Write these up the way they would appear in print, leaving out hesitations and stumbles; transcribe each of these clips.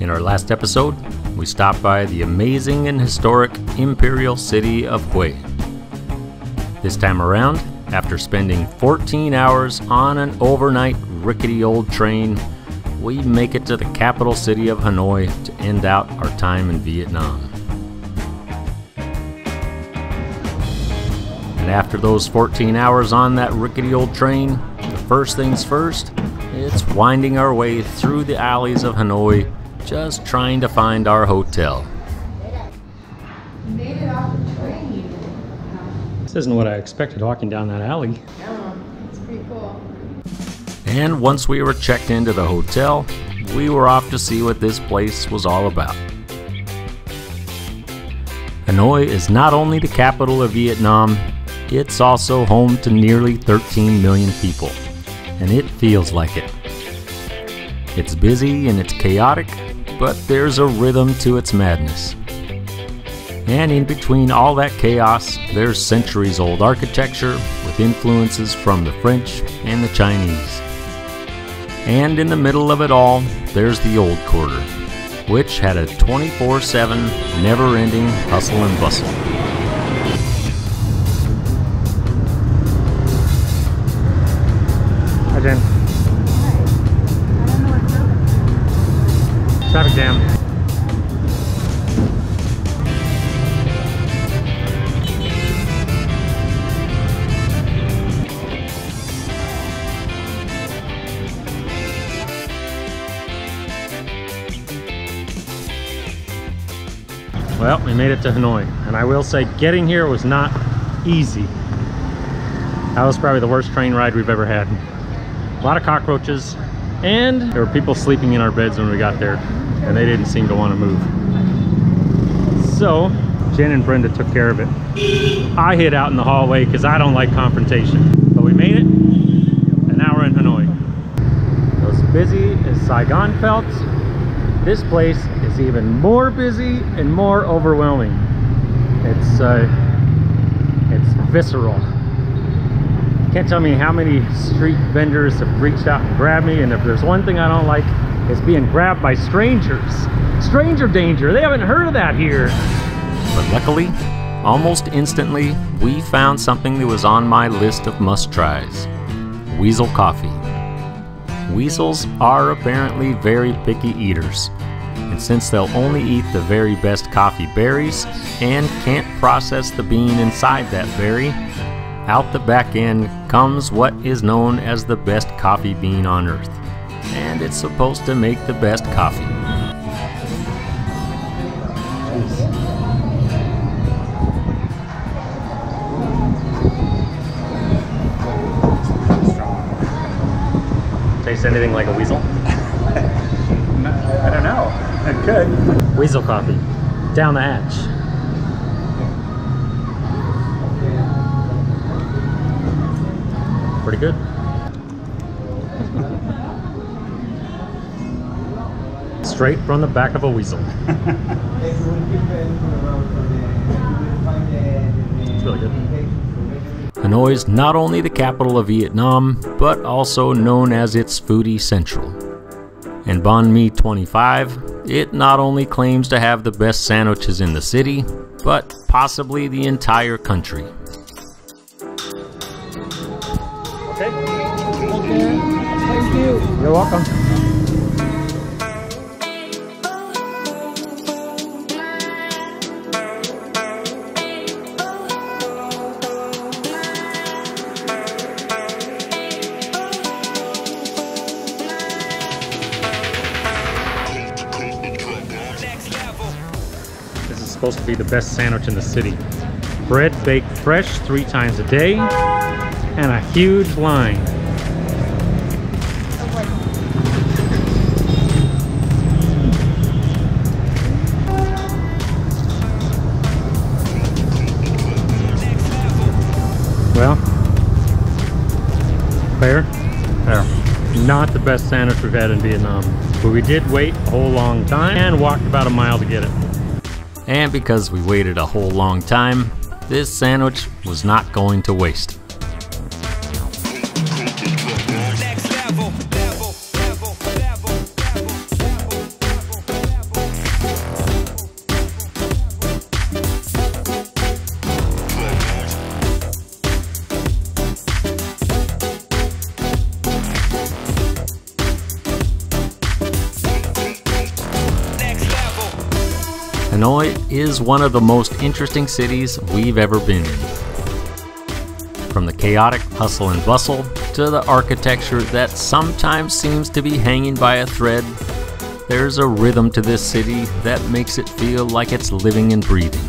In our last episode, we stopped by the amazing and historic imperial city of Hue. This time around, after spending 14 hours on an overnight rickety old train, we make it to the capital city of Hanoi to end out our time in Vietnam. And after those 14 hours on that rickety old train, the first things first, it's winding our way through the alleys of Hanoi, just trying to find our hotel. You made it off the train. This isn't what I expected walking down that alley. Yeah, it's pretty cool. And once we were checked into the hotel, we were off to see what this place was all about. Hanoi is not only the capital of Vietnam, it's also home to nearly 13 million people, and it feels like it. It's busy and it's chaotic, but there's a rhythm to its madness. And in between all that chaos, there's centuries-old architecture with influences from the French and the Chinese. And in the middle of it all, there's the Old Quarter, which had a 24/7, never-ending hustle and bustle. Hi, Jen. Traffic jam. Well, we made it to Hanoi, and I will say getting here was not easy. That was probably the worst train ride we've ever had. A lot of cockroaches, and there were people sleeping in our beds when we got there, and they didn't seem to want to move. So Jen and Brenda took care of it. I hid out in the hallway because I don't like confrontation. But we made it, and now we're in Hanoi. As busy as Saigon felt, this place is even more busy and more overwhelming. It's visceral. Can't tell me how many street vendors have reached out and grabbed me, and if there's one thing I don't like, it's being grabbed by strangers. Stranger danger, they haven't heard of that here. But luckily, almost instantly, we found something that was on my list of must-tries: weasel coffee. Weasels are apparently very picky eaters, and since they'll only eat the very best coffee berries and can't process the bean inside that berry, out the back end comes what is known as the best coffee bean on earth, and it's supposed to make the best coffee. Taste anything like a weasel? I don't know. It could. Weasel coffee, down the hatch. Pretty good. Straight from the back of a weasel. It's really good. Hanoi is not only the capital of Vietnam, but also known as its foodie central. And Banh Mi 25, it not only claims to have the best sandwiches in the city, but possibly the entire country. Okay. Thank you. You're welcome. This is supposed to be the best sandwich in the city. Bread baked fresh 3 times a day, and a huge line. Well, fair? Fair. Not the best sandwich we've had in Vietnam, but we did wait a whole long time and walked about a mile to get it. And because we waited a whole long time, this sandwich was not going to waste. Hanoi is one of the most interesting cities we've ever been in. From the chaotic hustle and bustle to the architecture that sometimes seems to be hanging by a thread, there's a rhythm to this city that makes it feel like it's living and breathing.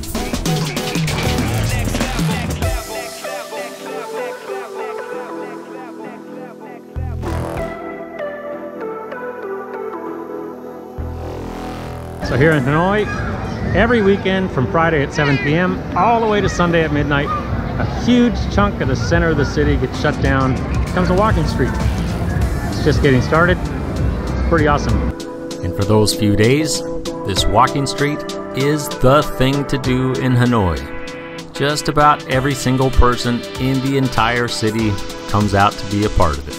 So here in Hanoi, every weekend from Friday at 7 p.m. all the way to Sunday at midnight, a huge chunk of the center of the city gets shut down, becomes a walking street. It's just getting started. Pretty awesome. And for those few days, this walking street is the thing to do in Hanoi. Just about every single person in the entire city comes out to be a part of it.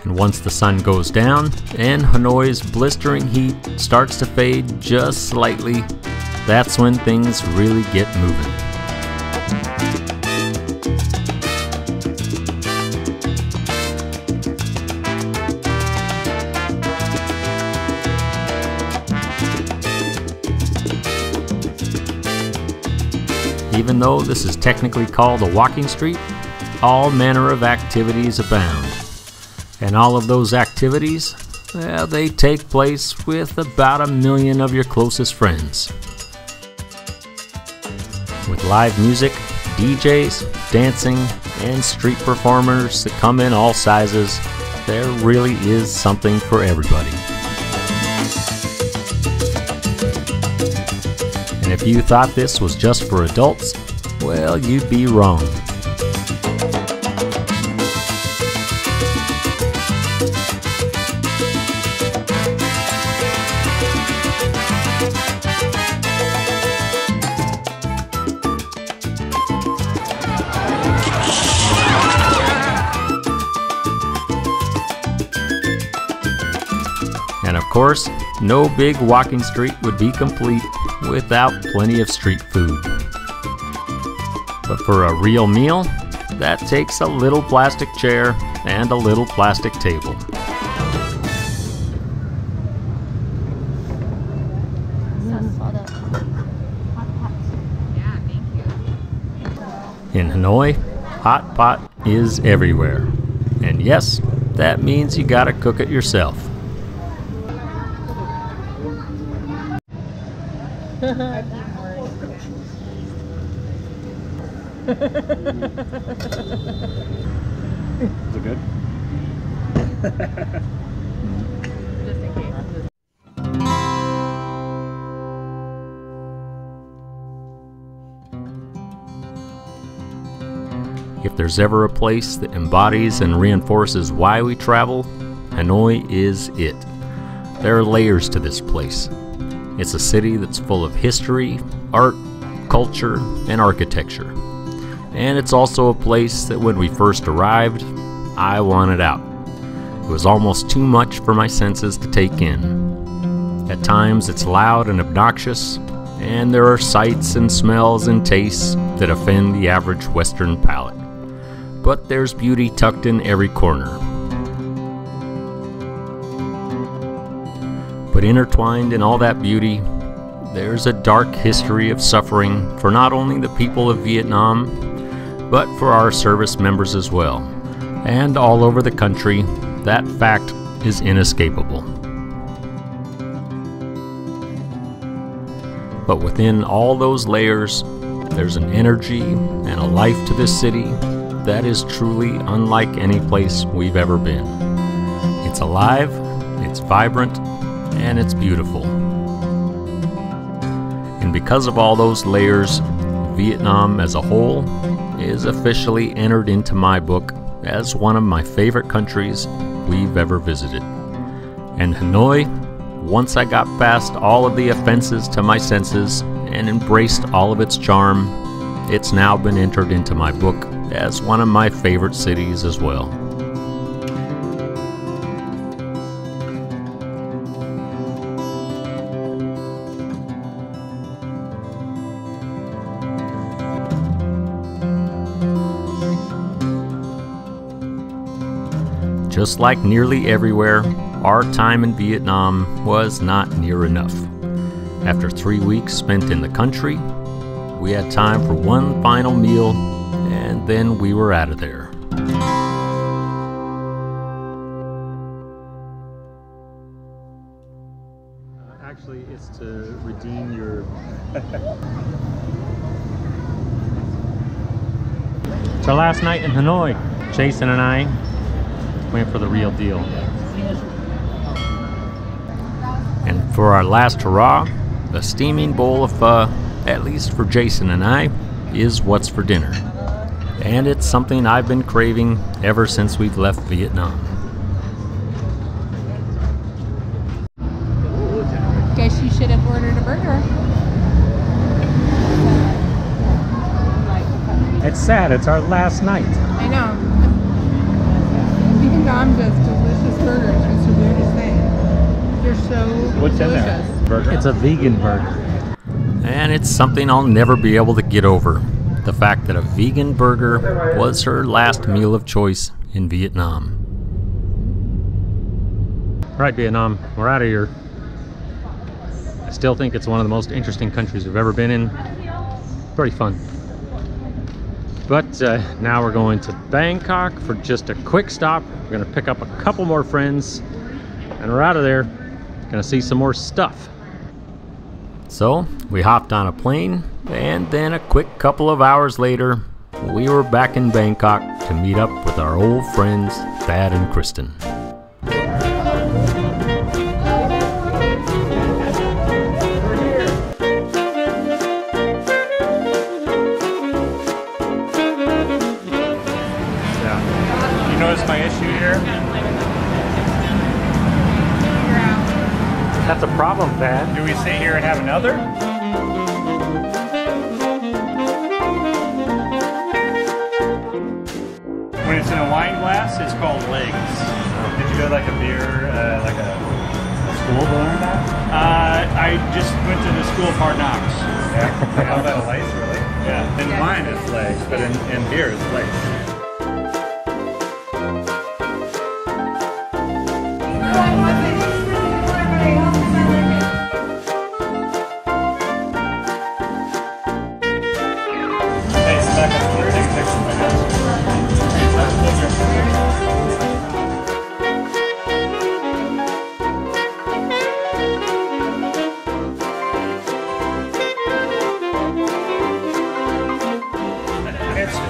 And once the sun goes down and Hanoi's blistering heat starts to fade just slightly, that's when things really get moving. Even though this is technically called a walking street, all manner of activities abound. And all of those activities, well, they take place with about 1 million of your closest friends. With live music, DJs, dancing, and street performers that come in all sizes, there really is something for everybody. And if you thought this was just for adults, well, you'd be wrong. And of course, no big walking street would be complete without plenty of street food. But for a real meal, that takes a little plastic chair and a little plastic table. In Hanoi, hot pot is everywhere. And yes, that means you gotta cook it yourself. Is it good? Just in case. If there's ever a place that embodies and reinforces why we travel, Hanoi is it. There are layers to this place. It's a city that's full of history, art, culture, and architecture. And it's also a place that when we first arrived, I wanted out. It was almost too much for my senses to take in. At times it's loud and obnoxious, and there are sights and smells and tastes that offend the average Western palate. But there's beauty tucked in every corner. But intertwined in all that beauty, there's a dark history of suffering for not only the people of Vietnam, but for our service members as well. And all over the country, that fact is inescapable. But within all those layers, there's an energy and a life to this city that is truly unlike any place we've ever been. It's alive, it's vibrant, and it's beautiful. And because of all those layers, Vietnam as a whole is officially entered into my book as one of my favorite countries we've ever visited. And Hanoi, once I got past all of the offenses to my senses and embraced all of its charm, it's now been entered into my book as one of my favorite cities as well. just like nearly everywhere, our time in Vietnam was not near enough. After 3 weeks spent in the country, we had time for one final meal, and then we were out of there. Actually, it's to redeem your... It's our last night in Hanoi. Jason and I went for the real deal. And for our last hurrah, a steaming bowl of pho, at least for Jason and I, is what's for dinner. And it's something I've been craving ever since we've left Vietnam. Guess you should have ordered a burger. It's sad, it's our last night. I know. Vietnam does delicious burgers. It's the weirdest thing. They're so What's delicious. in there? Burger? It's a vegan burger. And it's something I'll never be able to get over. The fact that a vegan burger was her last meal of choice in Vietnam. Right, Vietnam, we're out of here. I still think it's one of the most interesting countries we've ever been in. Pretty fun. But now we're going to Bangkok for just a quick stop. We're gonna pick up a couple more friends and we're out of there. Gonna see some more stuff. So we hopped on a plane, and then a quick couple of hours later, we were back in Bangkok to meet up with our old friends, Thad and Kristen. You notice my issue here? That's a problem, Thad. Do we sit here and have another? When it's in a wine glass, it's called legs. Did you go like a beer, like a school to learn that? I just went to the school of hard knocks. Yeah? How about a lice, really? Yeah. In wine it's legs, but in beer it's legs.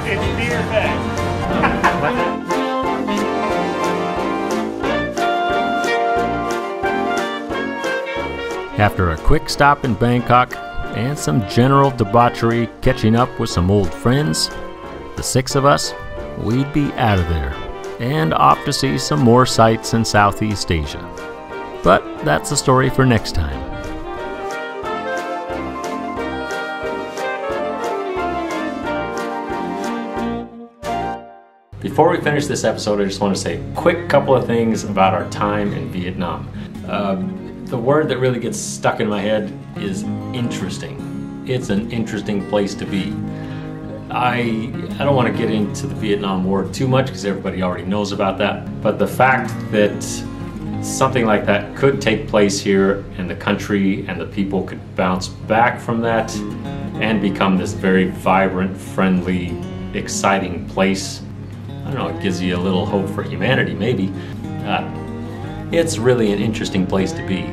It's beer bag. After a quick stop in Bangkok and some general debauchery catching up with some old friends, the 6 of us, we'd be out of there and off to see some more sights in Southeast Asia. But that's a story for next time. Before we finish this episode, I just want to say a quick couple of things about our time in Vietnam. The word that really gets stuck in my head is interesting. It's an interesting place to be. I don't want to get into the Vietnam War too much because everybody already knows about that, but the fact that something like that could take place here and the country and the people could bounce back from that and become this very vibrant, friendly, exciting place, I don't know, it gives you a little hope for humanity maybe. It's really an interesting place to be.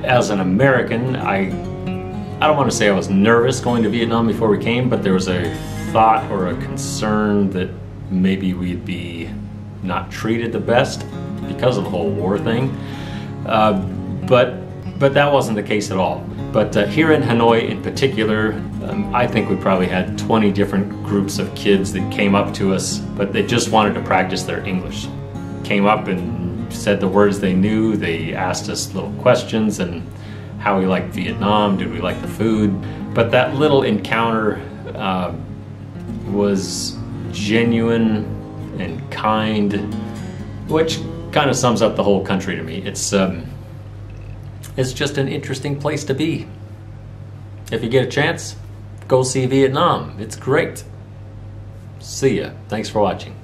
As an American, I don't want to say I was nervous going to Vietnam before we came, but there was a thought or a concern that maybe we'd be not treated the best because of the whole war thing. But that wasn't the case at all. But here in Hanoi in particular, I think we probably had 20 different groups of kids that came up to us, but they just wanted to practice their English. Came up and said the words they knew. They asked us little questions and how we liked Vietnam, did we like the food. But that little encounter was genuine and kind, which kind of sums up the whole country to me. It's just an interesting place to be. If you get a chance, go see Vietnam. It's great. See ya. Thanks for watching.